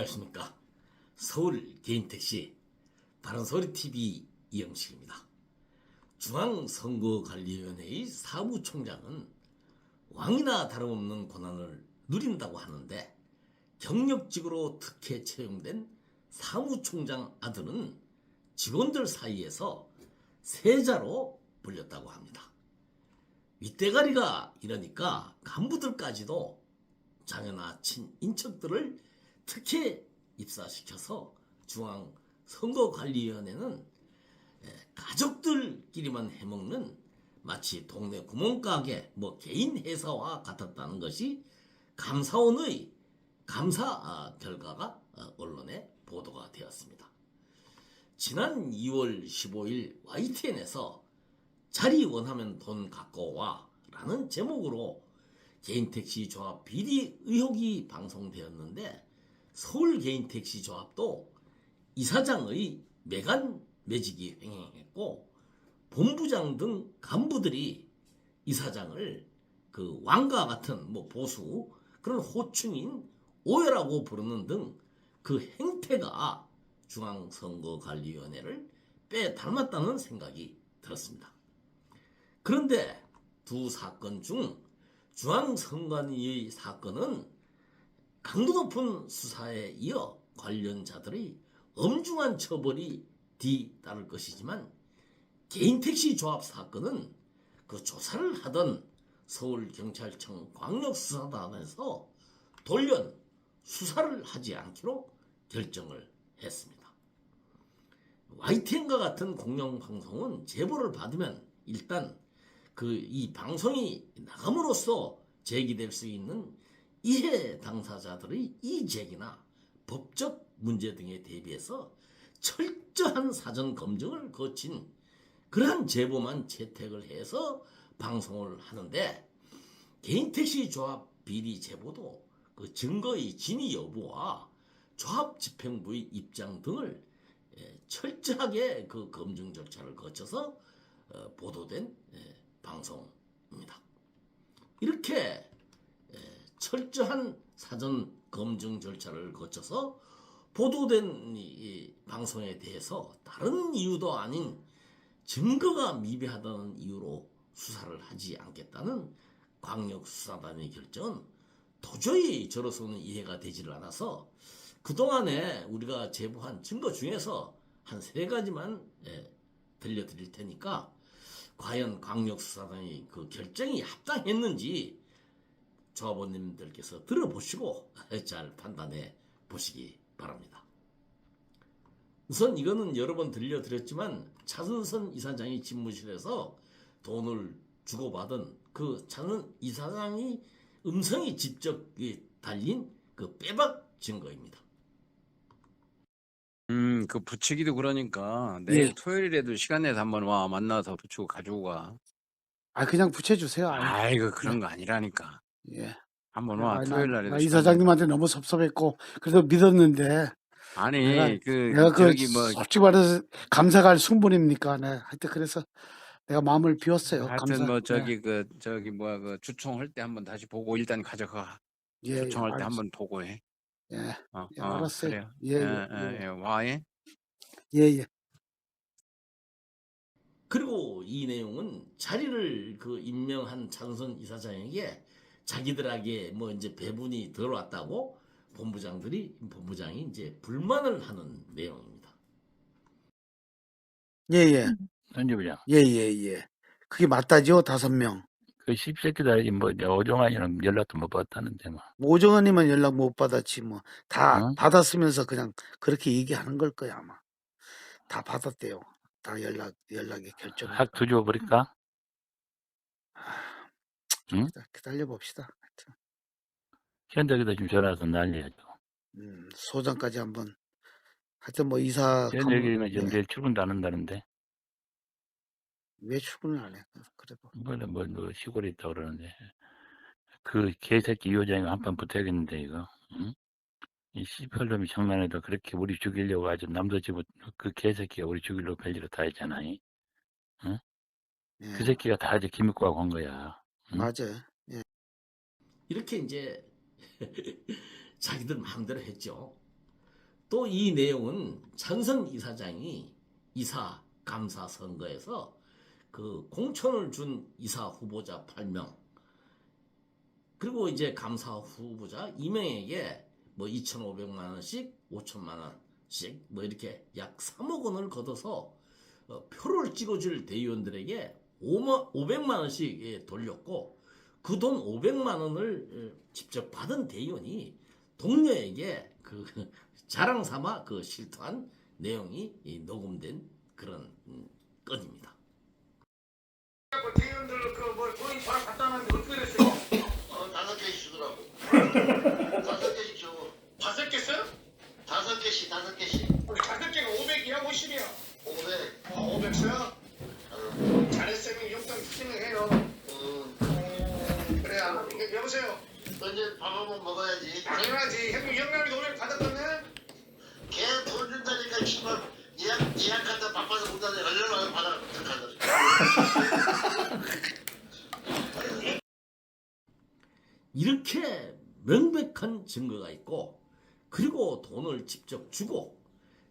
안녕하십니까. 서울 개인택시 바른소리TV 이영식입니다. 중앙선거관리위원회의 사무총장은 왕이나 다름없는 권한을 누린다고 하는데 경력직으로 특혜 채용된 사무총장 아들은 직원들 사이에서 세자로 불렸다고 합니다. 윗대가리가 이러니까 간부들까지도 자녀나 친인척들을 특혜 입사시켜서 중앙선거관리위원회는 가족들끼리만 해먹는 마치 동네 구멍가게 개인 회사와 같았다는 것이 감사원의 감사 결과가 언론에 보도가 되었습니다. 지난 2월 15일 YTN에서 자리 원하면 돈 갖고 와 라는 제목으로 개인택시조합 비리 의혹이 방송되었는데 서울 개인택시조합도 이사장의 매간 매직이 횡행했고 본부장 등 간부들이 이사장을 그 왕과 같은 보수 그런 호칭인 오해라고 부르는 등 그 행태가 중앙선거관리위원회를 빼닮았다는 생각이 들었습니다. 그런데 두 사건 중 중앙선관위의 사건은 강도 높은 수사에 이어 관련자들의 엄중한 처벌이 뒤따를 것이지만 개인택시 조합 사건은 그 조사를 하던 서울경찰청 광역수사단에서 돌연 수사를 하지 않기로 결정을 했습니다. YTN과 같은 공영방송은 제보를 받으면 일단 이 방송이 나감으로써 제기될 수 있는 이해 당사자들의 이의제기나 법적 문제 등에 대비해서 철저한 사전 검증을 거친 그러한 제보만 채택을 해서 방송을 하는데 개인택시 조합 비리 제보도 그 증거의 진위 여부와 조합 집행부의 입장 등을 철저하게 그 검증 절차를 거쳐서 보도된 방송입니다. 이렇게 철저한 사전 검증 절차를 거쳐서 보도된 이 방송에 대해서 다른 이유도 아닌 증거가 미비하다는 이유로 수사를 하지 않겠다는 광역수사단의 결정은 도저히 저로서는 이해가 되지를 않아서 그동안에 우리가 제보한 증거 중에서 한 3가지만 들려드릴 테니까 과연 광역수사단의 그 결정이 합당했는지 조합원님들께서 들어보시고 잘 판단해 보시기 바랍니다. 우선 이거는 여러 번 들려드렸지만 차순선 이사장이 집무실에서 돈을 주고받은 그 차순 이사장이 음성이 직접 달린 그 빼박 증거입니다. 그 붙이기도 그러니까 예. 내일 토요일에도 시간 내서 한번 와 만나서 붙이고 가지고 가. 그냥 붙여주세요. 아이고 그런 거 아니라니까. 예. 한번 와 토요일 날에도 나 시간 이사장님한테 너무 섭섭했고, 그래도 믿었는데, 아니 내가 그 저기 저기 솔직히 말해서 감사가 할 충분입니까? 네. 하여튼 그래서 내가 마음을 비웠어요. 하여튼 감사. 저기 뭐야 그 주총할 때 한번 다시 보고 일단 가져가. 예, 주총할 때 한번 보고해. 예, 예, 어 알았어요. 그래요. 예. 와 예. 예. 그리고 이 내용은 자리를 임명한 차순선 이사장에게 자기들에게 이제 배분이 덜 왔다고 본부장이 이제 불만을 하는 내용입니다. 예. 선지부장, 예. 그게 맞다죠, 5명. 그 씹새끼들 이제 오종환이랑 연락도 못 받았다는데 뭐. 오정환이만 연락 못 받았지, 다 어? 받았으면서 그냥 그렇게 얘기하는 걸 거야, 아마. 다 받았대요. 다 연락의 결정을. 확 뒤집어 버릴까? 응? 기다려 봅시다. 하여튼. 현덕이도 지금 전화해서 난리야죠. 소장까지 한번. 하여튼 이사 현덕이는 지금 예. 내일 출근도 안 한다는데. 왜 출근을 안 해? 그래도. 뭐 시골에 있다 그러는데. 그 개새끼 이 여자가 한판 붙어야겠는데 이거. 응? 이 씨펄놈이 장난에다 그렇게 우리 죽이려고 아주 남도 집어 그 개새끼가 우리 죽이려고 별일을 다 했잖아. 응? 예. 그 새끼가 다 이제 김익구하고 한 거야. 응? 맞아요. 예. 이렇게 이제 자기들 마음대로 했죠. 또 이 내용은 찬선 이사장이 이사 감사 선거에서 그 공천을 준 이사 후보자 8명 그리고 이제 감사 후보자 2명에게 뭐 2,500만 원씩 5천만 원씩 뭐 이렇게 약 3억 원을 걷어서 표를 찍어줄 대의원들에게 500만 원씩 돌렸고 그 돈 500만 원을 직접 받은 대의원이 동료에게 그 자랑 삼아 그 실토한 내용이 녹음된 그런 건입니다. 대의원들 그뭐 돈이 다 갖다 놨는데 어떻게 됐어요? 5개씩 주더라고. 5개씩 줘. 5개 써요? 5개씩. 5개가 500이야 50이야? 500. 500 써요? 잘했으면 용돈 투쟁해요. 그래야. 여보세요? 너 이제 밥 한번 먹어야지. 당연하지. 형님 영감이도 500 받았겠네? 걔 돈 준다니까 씨발 예약한다 바빠서 못하네. 얼른 와요 받아. 이렇게 명백한 증거가 있고 그리고 돈을 직접 주고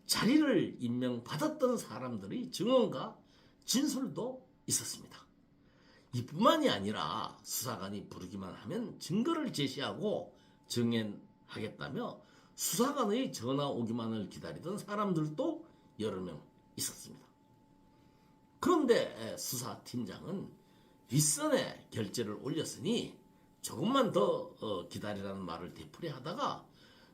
자리를 임명받았던 사람들의 증언과 진술도 있었습니다. 이뿐만이 아니라 수사관이 부르기만 하면 증거를 제시하고 증언하겠다며 수사관의 전화 오기만을 기다리던 사람들도 여러 명 있었습니다. 그런데 수사팀장은 윗선에 결재를 올렸으니 조금만 더 기다리라는 말을 되풀이하다가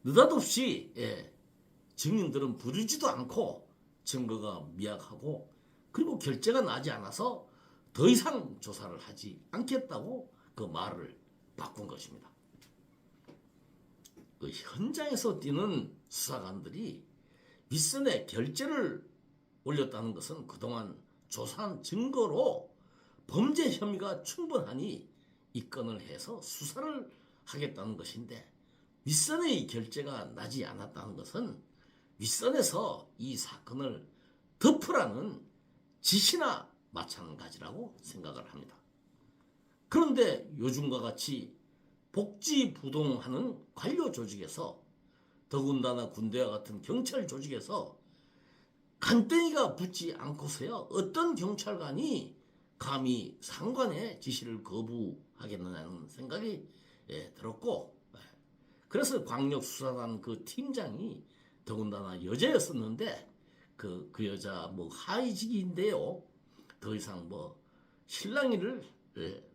느닷없이 증인들은 부르지도 않고 증거가 미약하고 그리고 결재가 나지 않아서 더 이상 조사를 하지 않겠다고 그 말을 바꾼 것입니다. 그 현장에서 뛰는 수사관들이 윗선에 결재를 올렸다는 것은 그동안 조사한 증거로 범죄 혐의가 충분하니 입건을 해서 수사를 하겠다는 것인데 윗선의 결재가 나지 않았다는 것은 윗선에서 이 사건을 덮으라는 지시나 마찬가지라고 생각을 합니다. 그런데 요즘과 같이 복지부동하는 관료 조직에서 더군다나 군대와 같은 경찰 조직에서 간땡이가 붙지 않고서야 어떤 경찰관이 감히 상관의 지시를 거부하겠느냐는 생각이 들었고 그래서 광역수사단 그 팀장이 더군다나 여자였었는데 그 여자 뭐 하위직인데요. 더 이상 뭐 실랑이를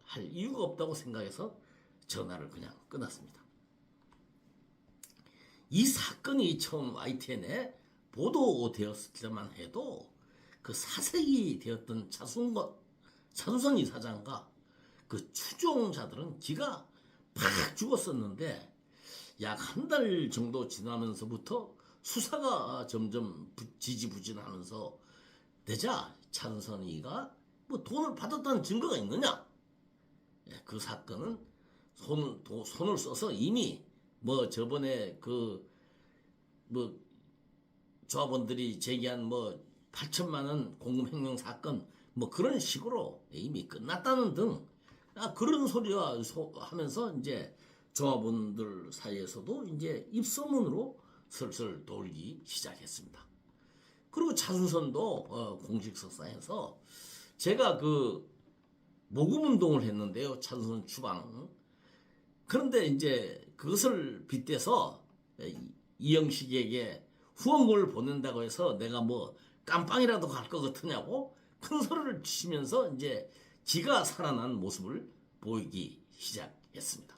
할 이유가 없다고 생각해서 전화를 그냥 끊었습니다. 이 사건이 처음 YTN에 보도되었을 때만 해도 그 사색이 되었던 차순선 이사장과 그 추종자들은 기가 팍 죽었었는데 약 한 달 정도 지나면서부터 수사가 점점 지지부진하면서 되자 찬선이가 뭐 돈을 받았다는 증거가 있느냐? 그 사건은 손을 써서 이미 뭐 저번에 그 뭐 조합원들이 제기한 뭐 8천만 원 공금 횡령 사건 뭐 그런 식으로 이미 끝났다는 등 그런 소리와 하면서 이제 조합원들 사이에서도 이제 입소문으로 슬슬 돌기 시작했습니다. 그리고 차순선도 공식석상에서 제가 그 모금 운동을 했는데요. 차순선 추방. 그런데 이제 그것을 빗대서 이영식에게 후원금을 보낸다고 해서 내가 뭐 깜빵이라도 갈 것 같으냐고 큰 소리를 치면서 이제 지가 살아난 모습을 보이기 시작했습니다.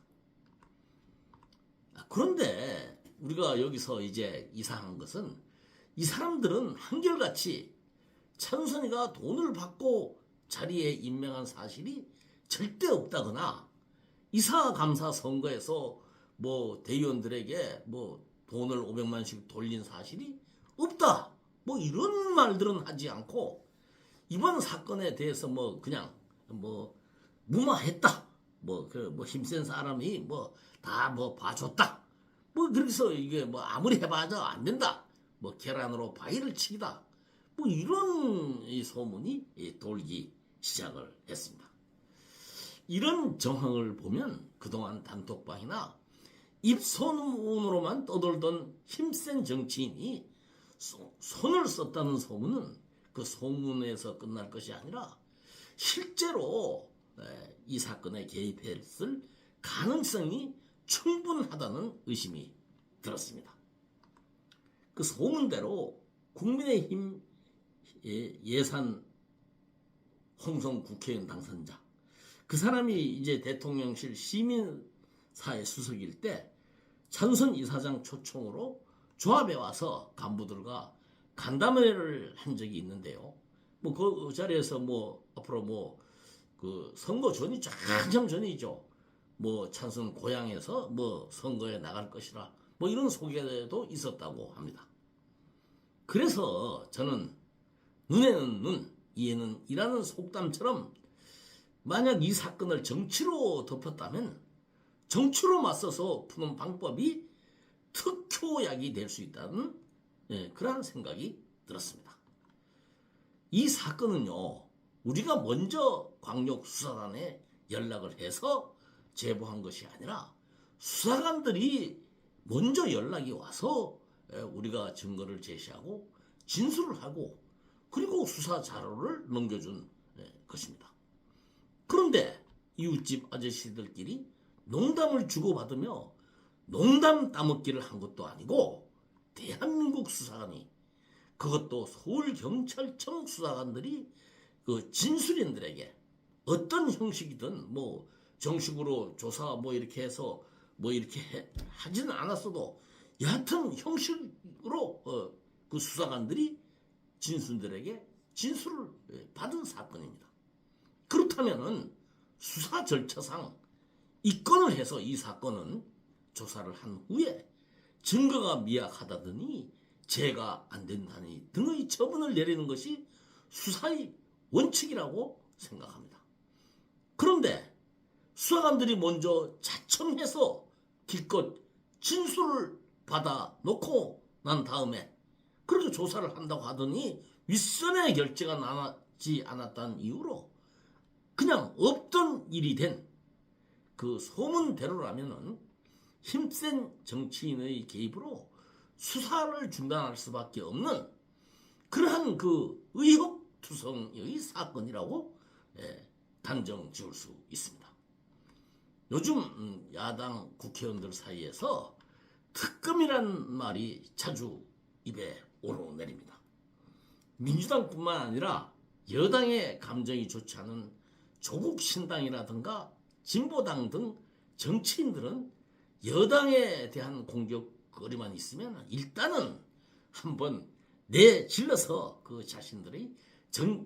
그런데 우리가 여기서 이제 이상한 것은 이 사람들은 한결같이 차순선이가 돈을 받고 자리에 임명한 사실이 절대 없다거나 이사감사 선거에서 뭐 대의원들에게 뭐 돈을 500만씩 돌린 사실이 없다. 뭐 이런 말들은 하지 않고 이번 사건에 대해서 뭐 그냥 뭐 무마했다. 뭐 힘센 사람이 뭐 다 뭐 봐줬다. 뭐 그래서 이게 뭐 아무리 해봐도 안 된다. 뭐 계란으로 바위를 치기다. 뭐 이런 이 소문이 돌기 시작을 했습니다. 이런 정황을 보면 그동안 단톡방이나 입소문으로만 떠돌던 힘센 정치인이 손을 썼다는 소문은 그 소문에서 끝날 것이 아니라 실제로 이 사건에 개입했을 가능성이 충분하다는 의심이 들었습니다. 그 소문대로 국민의힘 예산 홍성 국회의원 당선자, 그 사람이 이제 대통령실 시민사회 수석일 때 찬선 이사장 초청으로 조합에 와서 간부들과 간담회를 한 적이 있는데요. 뭐 그 자리에서 뭐 앞으로 뭐 그 선거 전이죠. 한참 전이죠. 뭐 찬선 고향에서 뭐 선거에 나갈 것이라 뭐 이런 소개도 있었다고 합니다. 그래서 저는 눈에는 눈, 이에는 이라는 속담처럼 만약 이 사건을 정치로 덮었다면 정치로 맞서서 푸는 방법이 특효약이 될 수 있다는 그러한 생각이 들었습니다. 이 사건은요, 우리가 먼저 광역수사단에 연락을 해서 제보한 것이 아니라 수사관들이 먼저 연락이 와서 우리가 증거를 제시하고 진술을 하고 그리고 수사 자료를 넘겨준 것입니다. 그런데 이웃집 아저씨들끼리 농담을 주고받으며 농담 따먹기를 한 것도 아니고 대한민국 수사관이, 그것도 서울경찰청 수사관들이 그 진술인들에게 어떤 형식이든 뭐 정식으로 조사 뭐 이렇게 해서 뭐 이렇게 하지는 않았어도 여하튼 형식으로 그 수사관들이 진술들에게 진술을 받은 사건입니다. 그렇다면은 수사 절차상 입건을 해서 이 사건은 조사를 한 후에 증거가 미약하다더니 제가 안 된다니 등의 처분을 내리는 것이 수사의 원칙이라고 생각합니다. 그런데 수사관들이 먼저 자청해서 기껏 진술을 받아 놓고 난 다음에 그렇게 조사를 한다고 하더니 윗선의 결재가 나지 않았다는 이유로 그냥 없던 일이 된 그 소문대로라면은 힘센 정치인의 개입으로 수사를 중단할 수밖에 없는 그러한 그 의혹투성의 사건이라고 단정 지을 수 있습니다. 요즘 야당 국회의원들 사이에서 특검이란 말이 자주 입에 오르내립니다. 민주당뿐만 아니라 여당의 감정이 좋지 않은 조국 신당이라든가 진보당 등 정치인들은 여당에 대한 공격거리만 있으면 일단은 한번 내질러서 그 자신들의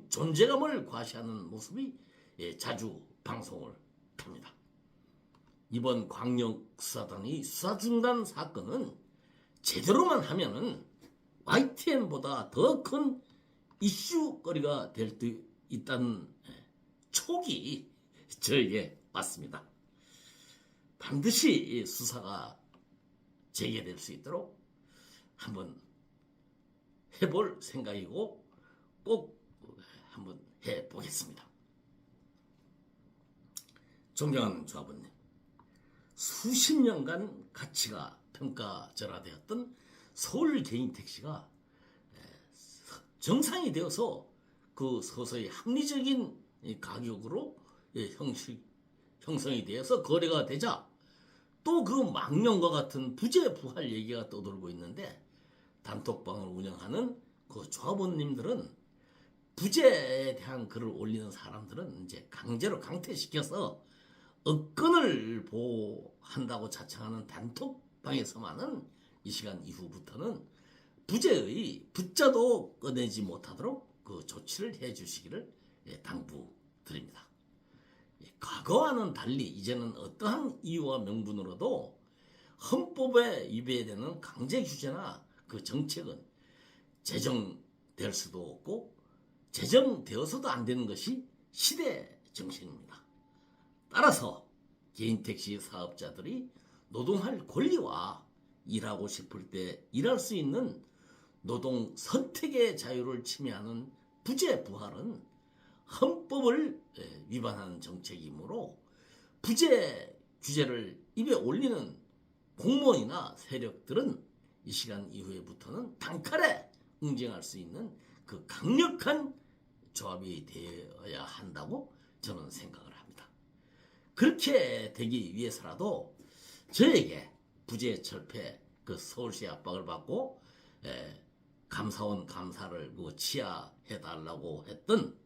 존재감을 과시하는 모습이 자주 방송을 탑니다. 이번 광역수사단의 수사중단 사건은 제대로만 하면은 YTN보다 더 큰 이슈거리가 될 수 있다는 촉이 저에게 왔습니다. 반드시 수사가 재개될 수 있도록 한번 해볼 생각이고 꼭 한번 해보겠습니다. 존경하는 조합원님, 수십 년간 가치가 평가절하되었던 서울 개인 택시가 정상이 되어서 그 서서히 합리적인 가격으로 형성이 되어서 거래가 되자 또 그 망령과 같은 부재 부활 얘기가 떠돌고 있는데 단톡방을 운영하는 그 조합원님들은 부재에 대한 글을 올리는 사람들은 이제 강제로 강퇴시켜서 업건을 보호한다고 자청하는 단톡방에서만은 이 시간 이후부터는 부재의 붙자도 꺼내지 못하도록 그 조치를 해주시기를 당부드립니다. 과거와는 달리 이제는 어떠한 이유와 명분으로도 헌법에 위배되는 강제 규제나 그 정책은 제정될 수도 없고 제정되어서도 안 되는 것이 시대 정신입니다. 따라서 개인 택시 사업자들이 노동할 권리와 일하고 싶을 때 일할 수 있는 노동 선택의 자유를 침해하는 부재 부활은 헌법을 위반하는 정책이므로 부재 규제를 입에 올리는 공무원이나 세력들은 이 시간 이후에부터는 단칼에 응징할 수 있는 그 강력한 조합이 되어야 한다고 저는 생각을 합니다. 그렇게 되기 위해서라도 저에게 부재철폐 그 서울시 압박을 받고 감사원 감사를 취하해 달라고 했던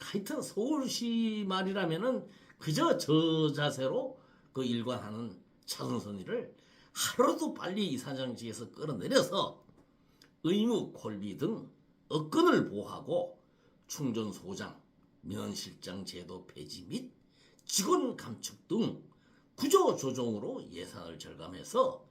하여튼 서울시 말이라면은 그저 저 자세로 그 일관하는 차순선이를 하루도 빨리 이사장직에서 끌어내려서 의무 콜비 등 업권을 보호하고 충전소장, 민원실장 제도 폐지 및 직원 감축 등 구조 조정으로 예산을 절감해서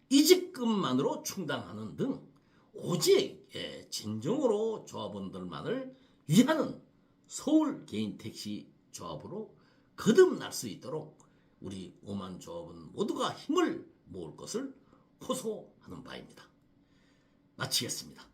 이직금만으로 충당하는 등 오직 진정으로 조합원들만을 위하는 서울 개인 택시 조합으로 거듭날 수 있도록 우리 5만 조합원 모두가 힘을 모을 것을 호소하는 바입니다. 마치겠습니다.